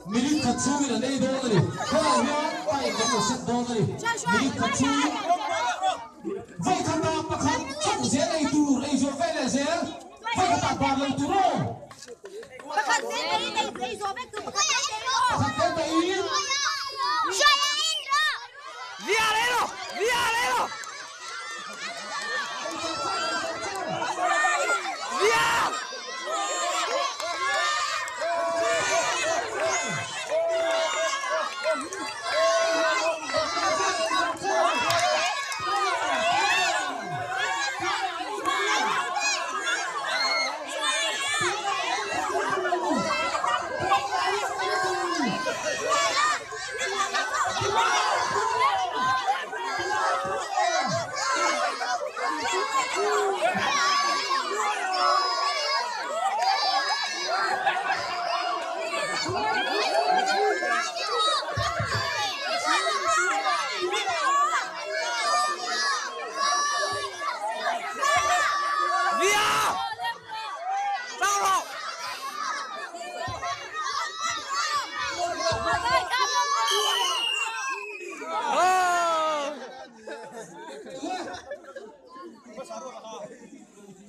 Milik katsumi na nei donari. Kaya pai kamu set donari. Milik katsumi. Vai kata pakan chong zer ei tur ei zo vele zer. Vai kata barlang turo. Pakan zer ei zo vele tur pakan zer ei. Pakan zer ei. Saya Indra. Viarero, Viarero. Viar.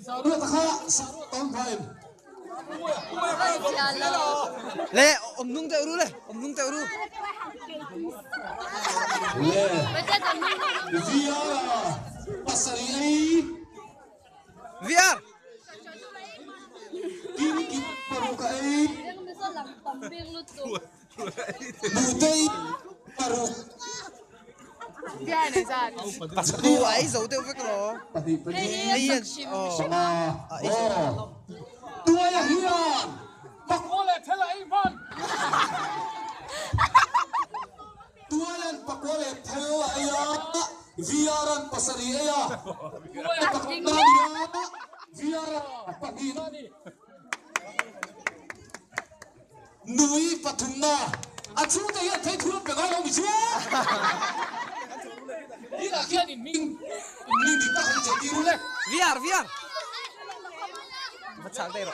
Saru takha tom phaim. Le, omnung te uru le, omnung te uru. Le. Via pasari ai. Viar. Kini paruka ai. Butei paruk. Pasku ai zo te uvek lo. Pati pati. Ayan. Sama. Tua ya hian. Pakole thela ivan. Tua yan pakole thela aya. Viaran pasari aya. Paknanya. Viaran pagina. Nui patunna. Achu te ya thei thurut pe ga lo mi chu. Ila kia ni ming di tahan jadi rule. Viar, viar. Macam te ro.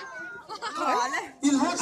Ilham